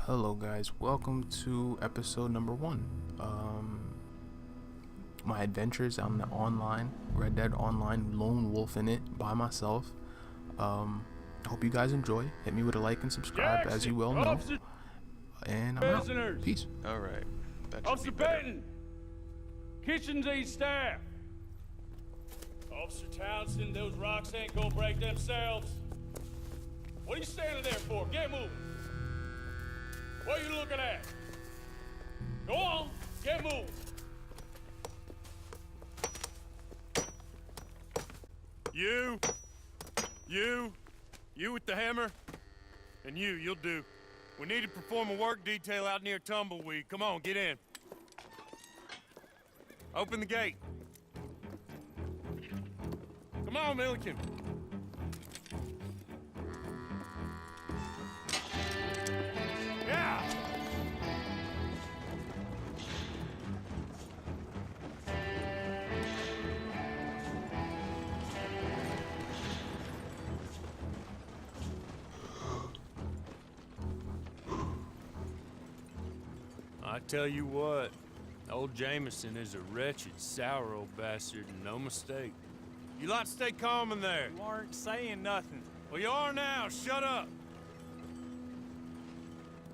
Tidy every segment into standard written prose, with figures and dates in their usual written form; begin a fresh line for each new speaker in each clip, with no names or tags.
Hello guys, welcome to episode number 1. My adventures on the online, Red Dead Online, lone wolf in it by myself. I hope you guys enjoy. Hit me with a like and subscribe, as you well know. And I'm out. Peace.
Alright.
Officer Patton! Kitchens ain't staff! Officer Townsend, those rocks ain't gonna break themselves. What are you standing there for? Get moving! What are you looking at? Go on, get moving!
You with the hammer? And you'll do. We need to perform a work detail out near Tumbleweed. Come on, get in. Open the gate. Come on, Milliken. Yeah! I tell you what, old Jameson is a wretched, sour old bastard, and no mistake. You lot stay calm in there.
You aren't saying nothing.
Well, you are now. Shut up.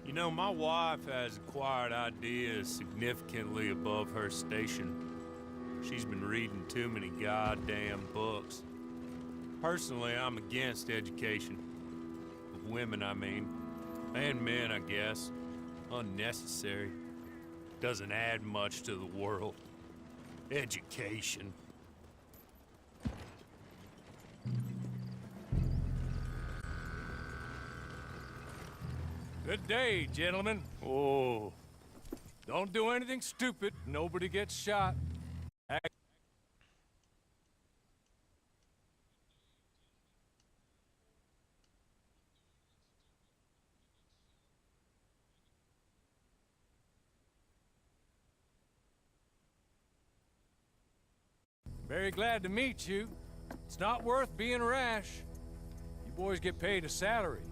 You know, my wife has acquired ideas significantly above her station. She's been reading too many goddamn books. Personally, I'm against education. Of women, I mean. And men, I guess. Unnecessary. Doesn't add much to the world. Education.
Good day, gentlemen.
Oh.
Don't do anything stupid. Nobody gets shot. Very glad to meet you. It's not worth being rash. You boys get paid a salary.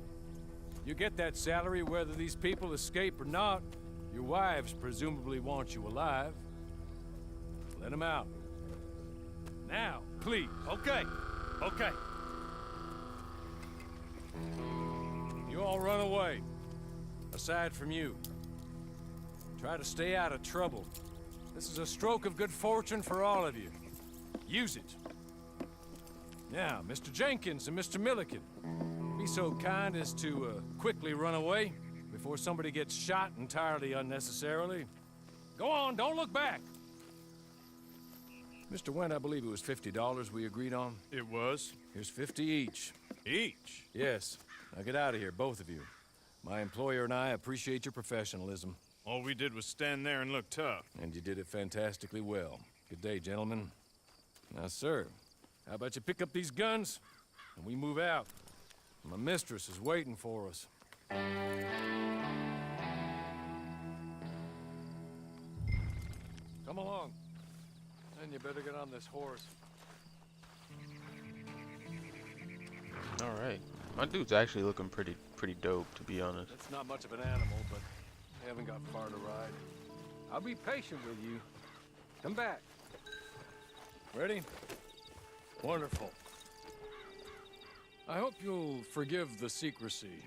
You get that salary whether these people escape or not. Your wives presumably want you alive. Let them out. Now, please.
Okay.
You all run away. Aside from you. Try to stay out of trouble. This is a stroke of good fortune for all of you. Use it. Now, Mr. Jenkins and Mr. Milliken, be so kind as to quickly run away before somebody gets shot entirely unnecessarily. Go on, don't look back. Mr. Wendt, I believe it was $50 we agreed on.
It was.
Here's 50 each.
Each?
Yes. Now get out of here, both of you. My employer and I appreciate your professionalism.
All we did was stand there and look tough.
And you did it fantastically well. Good day, gentlemen. Now, sir, how about you pick up these guns, and we move out? My mistress is waiting for us. Come along. And you better get on this horse.
Alright. My dude's actually looking pretty dope, to be honest.
It's not much of an animal, but we haven't got far to ride. I'll be patient with you. Come back. Ready? Wonderful. I hope you'll forgive the secrecy.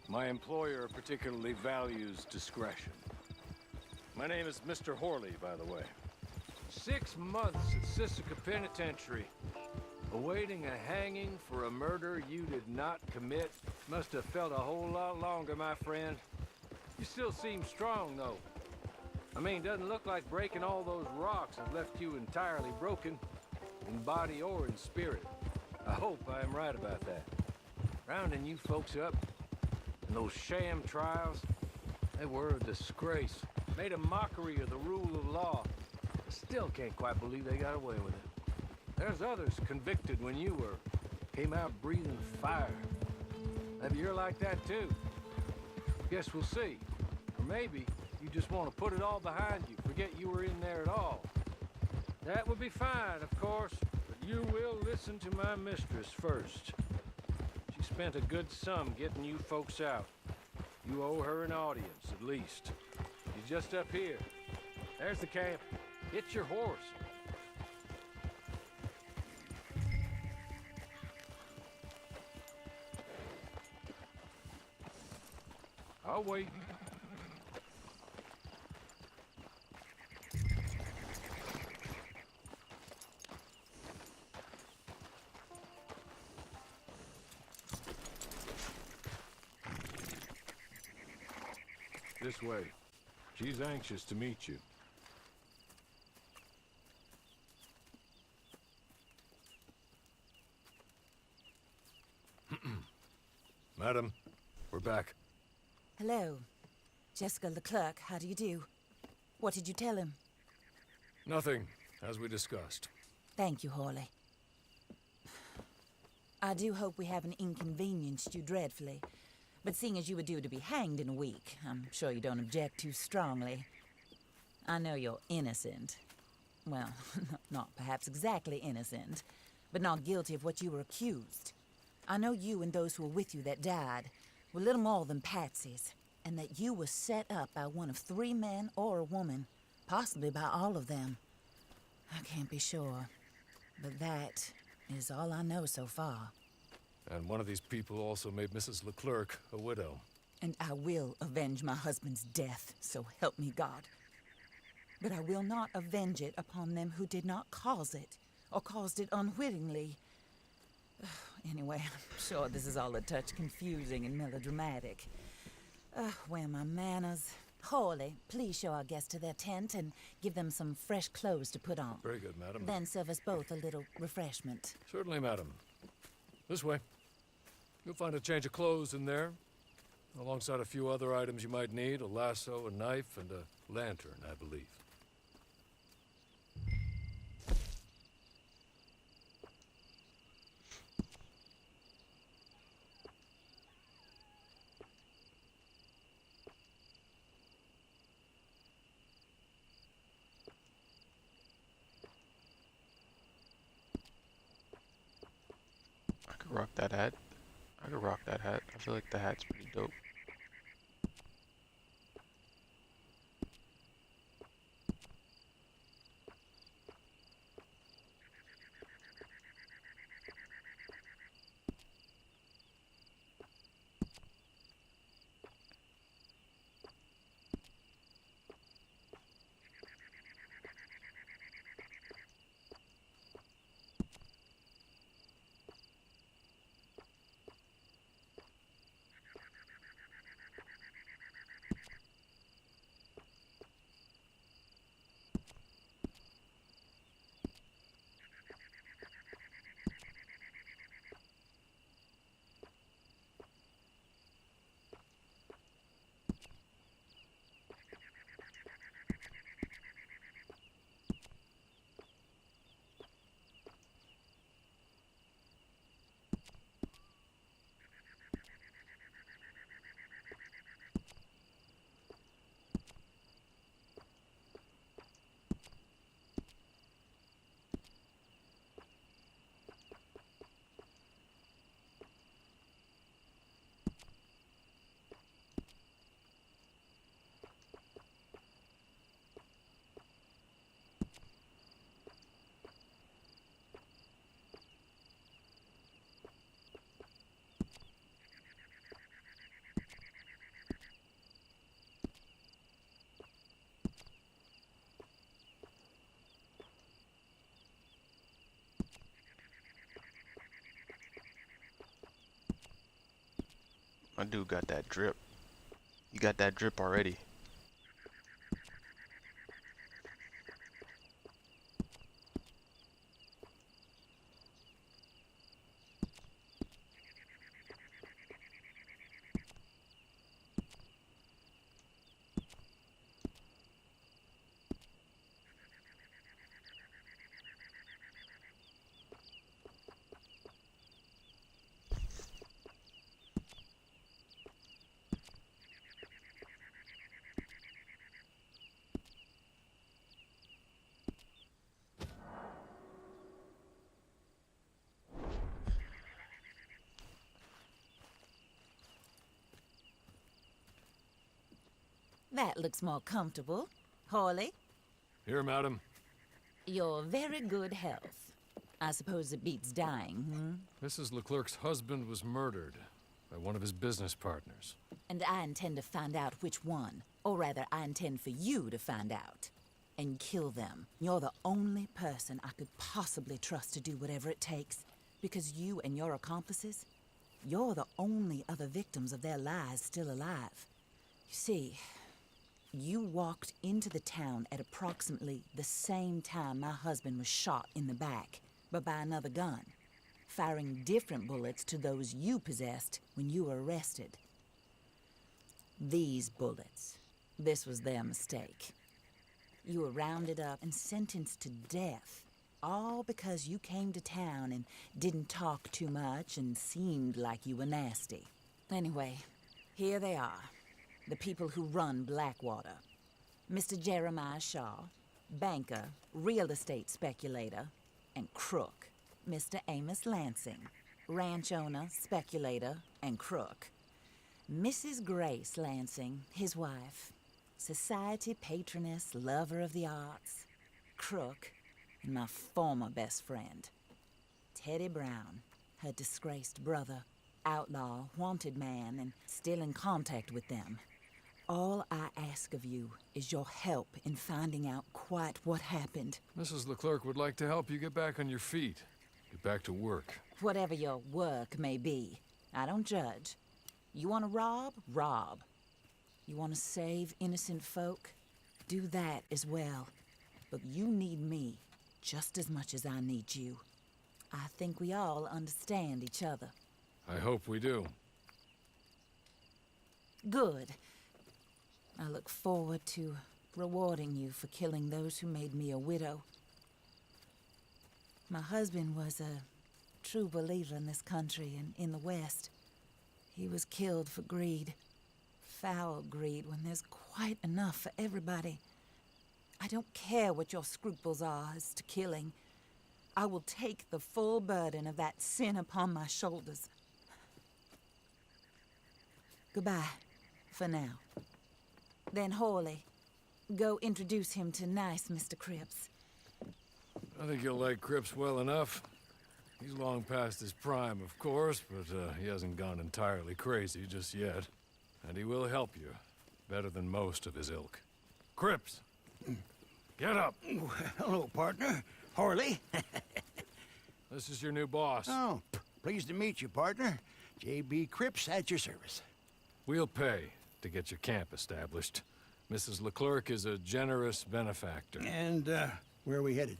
My employer particularly values discretion. My name is Mr. Horley, by the way. 6 months at Sisika Penitentiary, awaiting a hanging for a murder you did not commit. Must have felt a whole lot longer, my friend. You still seem strong, though. I mean, doesn't look like breaking all those rocks has left you entirely broken, in body or in spirit. I hope I am right about that. Rounding you folks up, and those sham trials, they were a disgrace. Made a mockery of the rule of law. I still can't quite believe they got away with it. There's others convicted when you were. Came out breathing fire. Maybe you're like that too. Guess we'll see. Or maybe you just want to put it all behind you, forget you were in there at all. That would be fine, of course, but you will listen to my mistress first. She spent a good sum getting you folks out. You owe her an audience, at least. She's just up here. There's the camp. Get your horse. I'll wait. This way. She's anxious to meet you. Madam, we're back.
Hello. Jessica Leclerc, how do you do? What did you tell him?
Nothing, as we discussed.
Thank you, Hawley. I do hope we haven't inconvenienced you dreadfully. But seeing as you were due to be hanged in a week, I'm sure you don't object too strongly. I know you're innocent. Well, not perhaps exactly innocent, but not guilty of what you were accused. I know you and those who were with you that died were little more than patsies, and that you were set up by one of 3 men or a woman, possibly by all of them. I can't be sure, but that is all I know so far.
And one of these people also made Mrs. Leclerc a widow.
And I will avenge my husband's death, so help me God. But I will not avenge it upon them who did not cause it, or caused it unwittingly. Anyway, I'm sure this is all a touch confusing and melodramatic. Where are my manners? Hawley, please show our guests to their tent and give them some fresh clothes to put on.
Very good, madam.
Then serve us both a little refreshment.
Certainly, madam. This way. You'll find a change of clothes in there, alongside a few other items you might need, a lasso, a knife, and a lantern, I believe.
I could rock that hat. I could rock that hat. I feel like the hat's pretty dope. My dude got that drip. You got that drip already.
That looks more comfortable. Hawley,
Here, madam.
your very good health. I suppose it beats dying,
Mrs. Leclerc's husband was murdered by one of his business partners.
And I intend to find out which one. Or rather, I intend for you to find out. And kill them. You're the only person I could possibly trust to do whatever it takes. Because you and your accomplices, you're the only other victims of their lies still alive. You see, you walked into the town at approximately the same time my husband was shot in the back, but by another gun, firing different bullets to those you possessed when you were arrested. These bullets, this was their mistake. You were rounded up and sentenced to death, all because you came to town and didn't talk too much and seemed like you were nasty. Anyway, here they are, the people who run Blackwater. Mr. Jeremiah Shaw, banker, real estate speculator, and crook. Mr. Amos Lansing, ranch owner, speculator, and crook. Mrs. Grace Lansing, his wife, society patroness, lover of the arts, crook, and my former best friend. Teddy Brown, her disgraced brother, outlaw, wanted man, and still in contact with them. All I ask of you is your help in finding out quite what happened.
Mrs. Leclerc would like to help you get back on your feet. Get back to work.
Whatever your work may be, I don't judge. You want to rob? Rob. You want to save innocent folk? Do that as well. But you need me just as much as I need you. I think we all understand each other.
I hope we do.
Good. I look forward to rewarding you for killing those who made me a widow. My husband was a true believer in this country and in the West. He was killed for greed. Foul greed when there's quite enough for everybody. I don't care what your scruples are as to killing. I will take the full burden of that sin upon my shoulders. Goodbye, for now. Then Hawley, go introduce him to nice Mr. Cripps.
I think you'll like Cripps well enough. He's long past his prime, of course, but he hasn't gone entirely crazy just yet. And he will help you, better than most of his ilk. Cripps! Get up!
Hello, partner. Hawley.
This is your new boss.
Oh, pleased to meet you, partner. J.B. Cripps at your service.
We'll pay to get your camp established. Mrs. Leclerc is a generous benefactor.
And, where are we headed?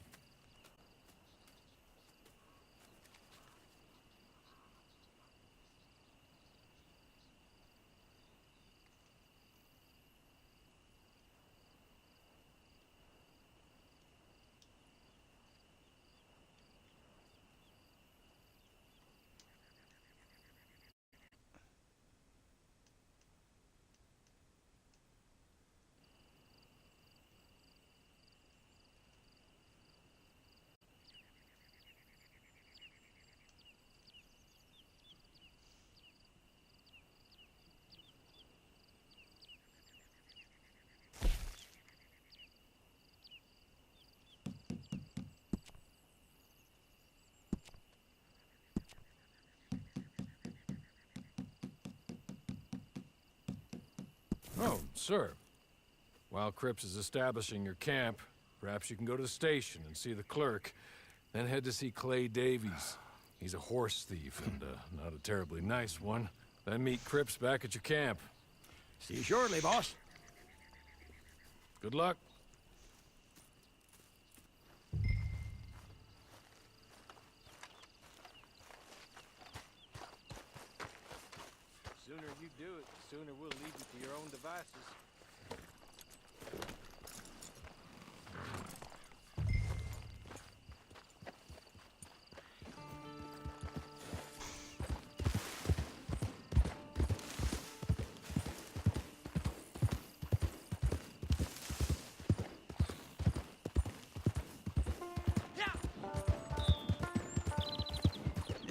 Oh, sir. While Cripps is establishing your camp, perhaps you can go to the station and see the clerk, then head to see Clay Davies. He's a horse thief, and not a terribly nice one. Then meet Cripps back at your camp.
See you shortly, boss.
Good luck. The sooner you do it, the sooner we'll leave you to your own devices.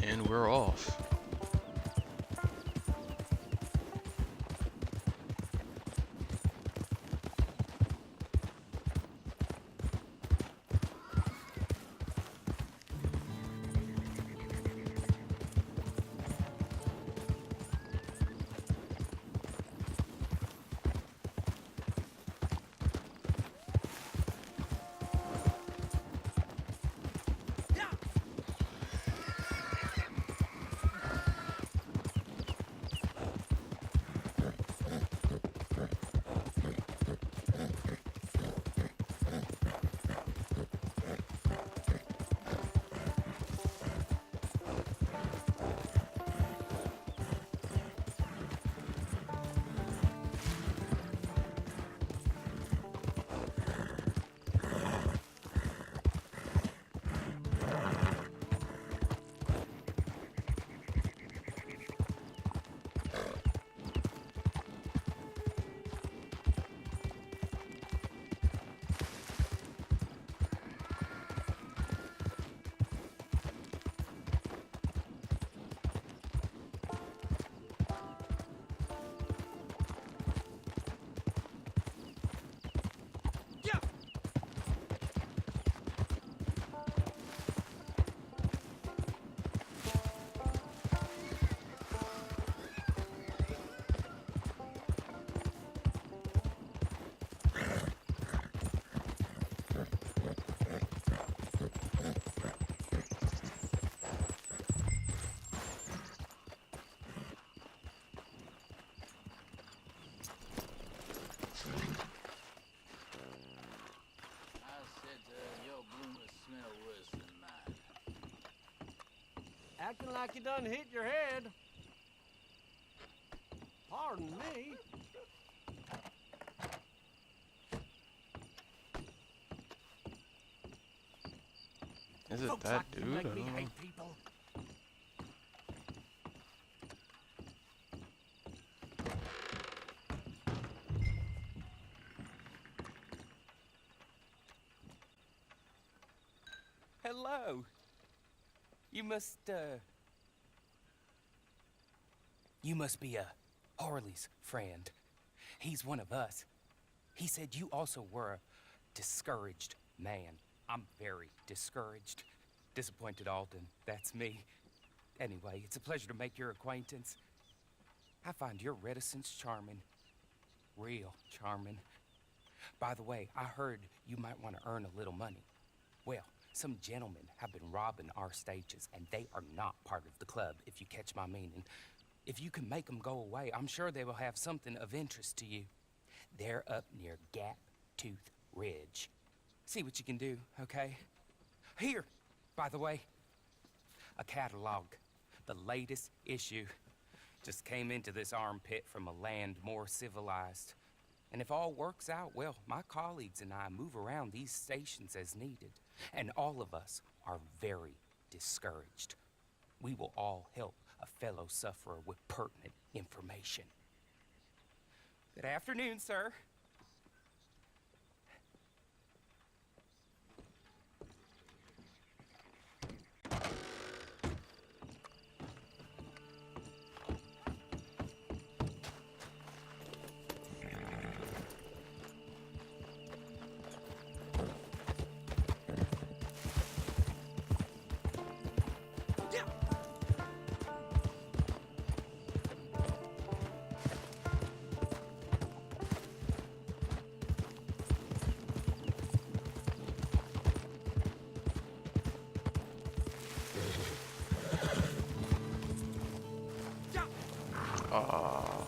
And we're off.
Acting like you done hit your head. Pardon me.
Is it
Folks
that
like you
dude? I
make me
don't know.
hate people.
Hello. You must be Harley's friend. He's one of us. He said you also were a discouraged man. I'm very discouraged. Disappointed Alden, that's me. Anyway, it's a pleasure to make your acquaintance. I find your reticence charming. Real charming. By the way, I heard you might want to earn a little money. Well, some gentlemen have been robbing our stages, and they are not part of the club, if you catch my meaning. If you can make them go away, I'm sure they will have something of interest to you. They're up near Gap Tooth Ridge. See what you can do, okay? Here, by the way, a catalog. The latest issue. Just came into this armpit from a land more civilized. And if all works out, well, my colleagues and I move around these stations as needed. And all of us are very discouraged. We will all help a fellow sufferer with pertinent information. Good afternoon, sir.
Ah.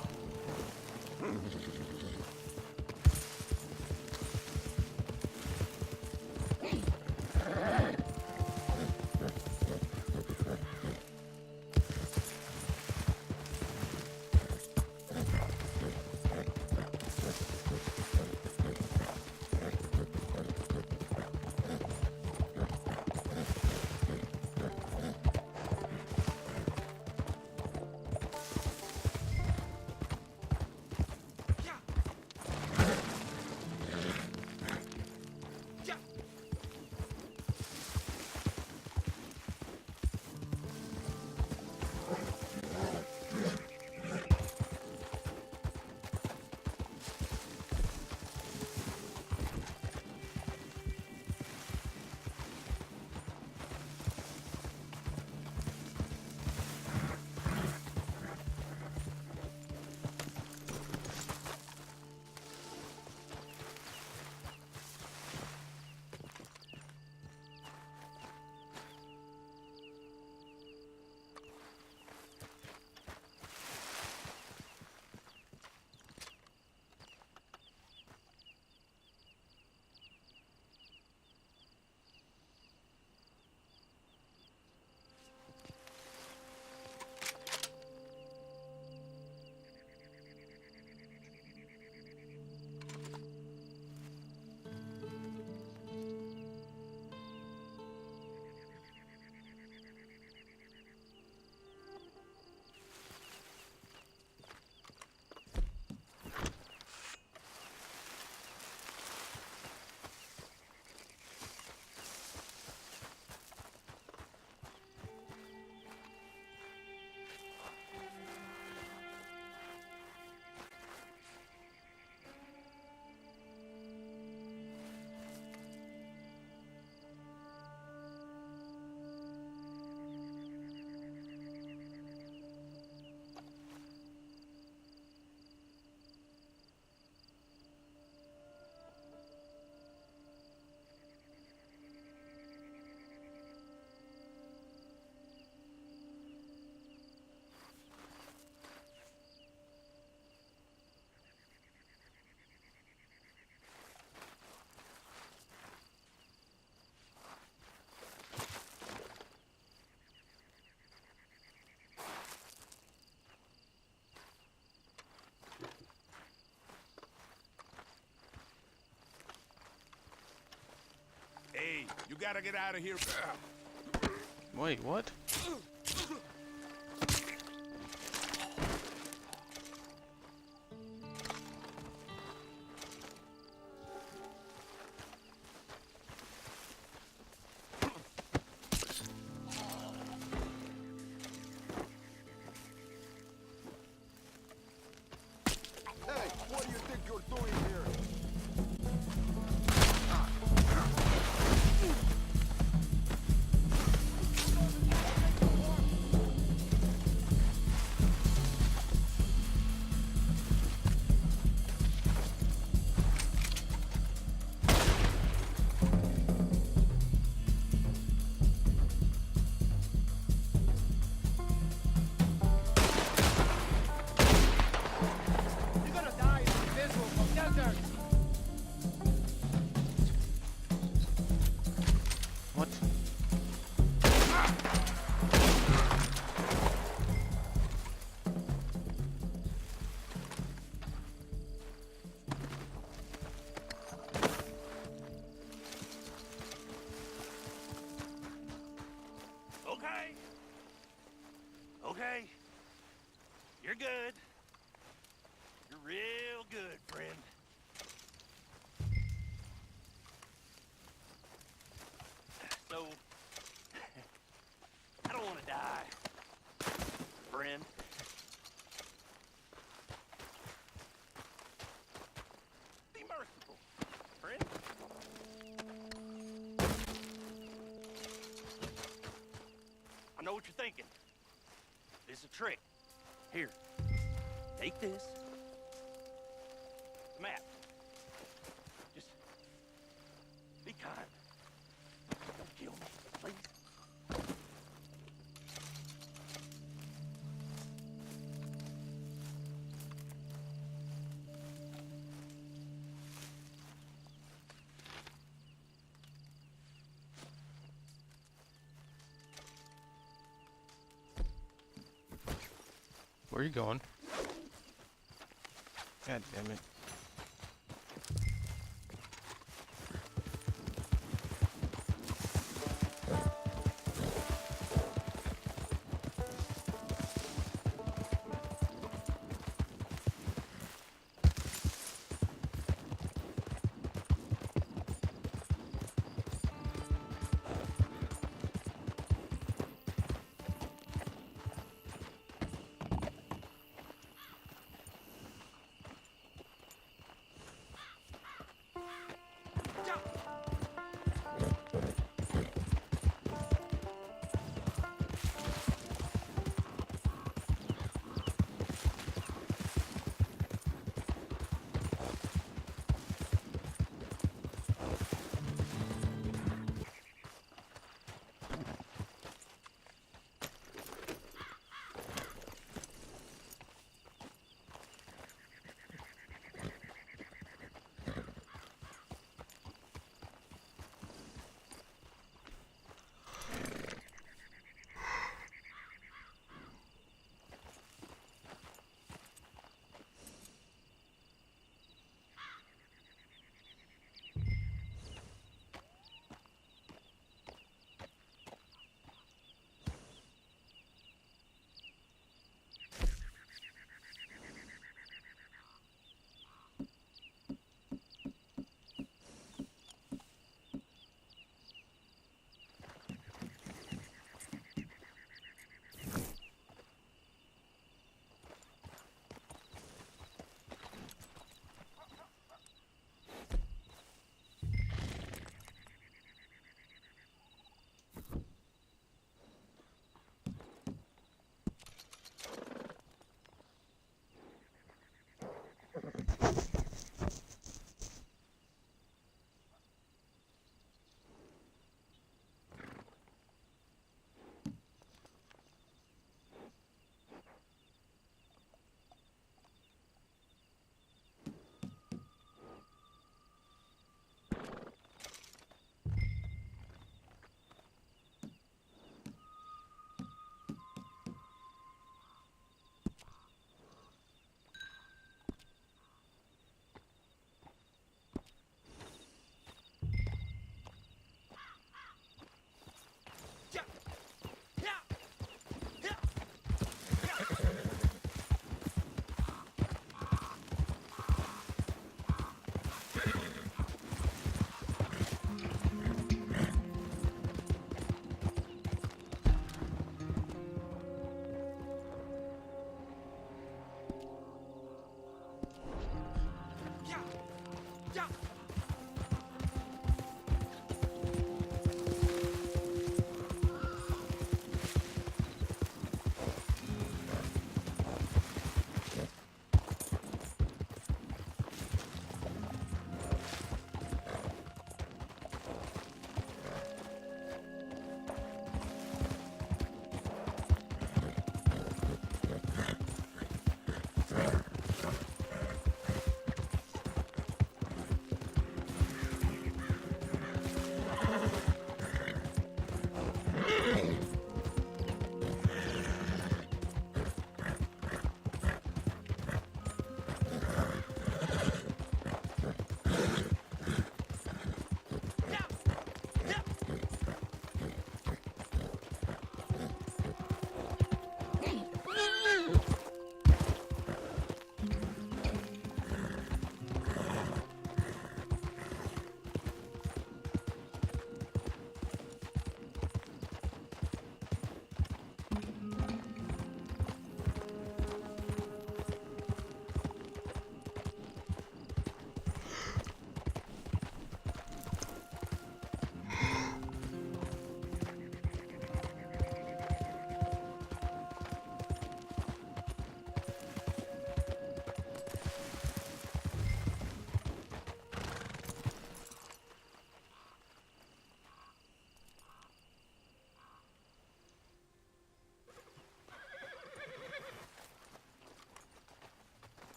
You gotta get out of here.
Wait, what?
Hey, what do you think you're doing here?
You're gonna die in this miserable desert.
What?
Okay. Okay. You're good. You're real good, friend. So, I don't want to die, friend. Be merciful, friend. I know what you're thinking. This is a trick. Here, take this. The map. Just be kind. Don't kill me, please.
Where are you going? God damn it.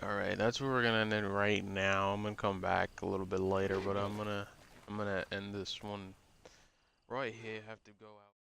Alright, that's where we're gonna end it right now. I'm gonna come back a little bit later, but I'm gonna end this one right here. Have to go out.